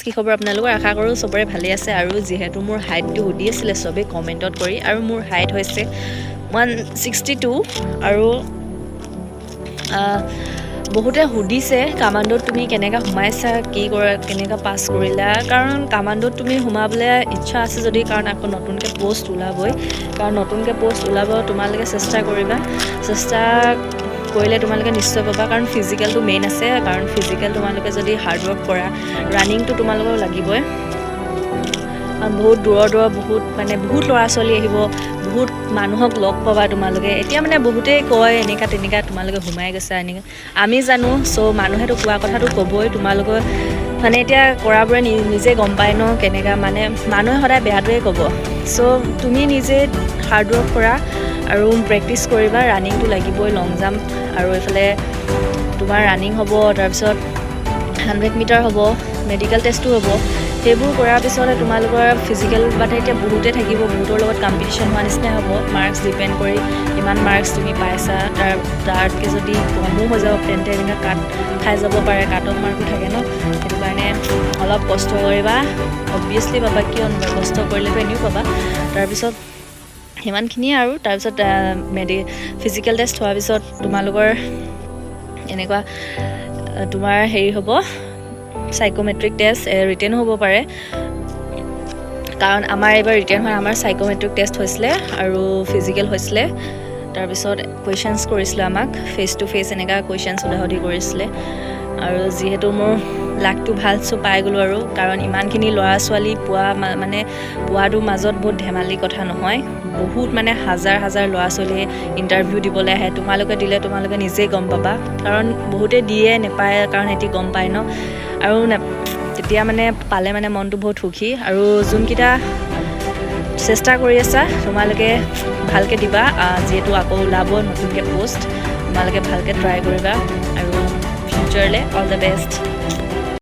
কি খবৰ আপোনালোকৰ? আশা কৰোঁ চবৰে ভালে আছে। আৰু যিহেতু মোৰ হাইটটো সুধি আছিলে চবেই কমেণ্টত কৰি, আৰু মোৰ হাইট হৈছে 162। আৰু বহুতে সুধিছে কামাণ্ডোত তুমি কেনেকৈ সোমাইছা, কি কৰা, কেনেকৈ পাছ কৰিলা। কাৰণ কামাণ্ডোত তুমি সোমাবলৈ ইচ্ছা আছে যদি, কাৰণ আকৌ নতুনকৈ প'ষ্ট ওলাবই, কাৰণ নতুনকৈ প'ষ্ট ওলাব, তোমালোকে চেষ্টা কৰিবা। চেষ্টা কৰিলে তোমালোকে নিশ্চয় পাবা, কাৰণ ফিজিকেলটো মেইন আছে। কাৰণ ফিজিকেল তোমালোকে যদি হাৰ্ডৱৰ্ক কৰা, ৰানিংটো তোমালোকৰ লাগিবই। বহুত দূৰৰ বহুত ল'ৰা ছোৱালী আহিব, বহুত মানুহক লগ পাবা তোমালোকে। এতিয়া বহুতেই কয় এনেকুৱা তেনেকুৱা তোমালোকে সোমাই গৈছা এনেকৈ, আমি জানো। চ' মানুহেতো কোৱা কথাটো ক'বই, তোমালোকৰ এতিয়া কৰাবোৰে নিজে গম পায় ন কেনেকুৱা। মানুহে সদায় বেয়াটোৱে ক'ব। চ' তুমি নিজে হাৰ্ডৱৰ্ক কৰা আৰু প্ৰেক্টিচ কৰিবা। ৰানিংটো লাগিবই, লং জাম্প, আৰু এইফালে তোমাৰ ৰানিং হ'ব, তাৰপিছত 100 মিটাৰ হ'ব, মেডিকেল টেষ্টো হ'ব। সেইবোৰ কৰাৰ পিছতে তোমালোকৰ ফিজিকেল এতিয়া বহুতে থাকিব, বহুতৰ লগত কম্পিটিশ্যন হোৱা নিচিনাই হ'ব। মাৰ্কছ ডিপেণ্ড কৰি কিমান মাৰ্কছ তুমি পাইছা, তাতকৈ যদি কমো হৈ যাব তেন্তে এনেকৈ কাট খাই যাব পাৰে, কাট অফ মাৰ্কো থাকে ন। সেইটো কাৰণে অলপ কষ্ট কৰিবা, অবভিয়াছলি পাবা, কিয় নহয়, কষ্ট কৰিলেতো এনেও পাবা। তাৰপিছত সিমানখিনিয়ে আৰু তাৰপিছত ফিজিকেল টেষ্ট হোৱাৰ পিছত তোমালোকৰ এনেকুৱা তোমাৰ হ'ব চাইক'মেট্ৰিক টেষ্ট, ৰিটেনো হ'ব পাৰে। কাৰণ আমাৰ এইবাৰ ৰিটেন হয়, আমাৰ চাইক'মেট্ৰিক টেষ্ট হৈছিলে আৰু ফিজিকেল হৈছিলে। তাৰপিছত কুৱেশ্যনছ কৰিছিলে আমাক, ফেচ টু ফেচ এনেকুৱা কুৱেশ্যনছ সোধা কৰিছিলে। আৰু যিহেতু মোৰ লাকটো ভাল, চ' পাই গ'লোঁ আৰু। কাৰণ ইমানখিনি ল'ৰা ছোৱালী পোৱাটোৰ মাজত বহুত ধেমালি কথা নহয়। বহুত হাজাৰ হাজাৰ ল'ৰা ছোৱালীয়ে ইণ্টাৰভিউ দিবলৈ আহে। তোমালোকে দিলে তোমালোকে নিজেই গম পাবা, কাৰণ বহুতে দিয়ে নেপায়, কাৰণ এটি গম পায় ন। আৰু তেতিয়া পালে মনটো বহুত সুখী। আৰু যোনকেইটা চেষ্টা কৰি আছা তোমালোকে ভালকৈ দিবা, যিহেতু আকৌ ওলাব নতুনকৈ প'ষ্ট, তোমালোকে ভালকৈ ট্ৰাই কৰিবা। আৰু ফিউচাৰলৈ অল দ্য বেষ্ট।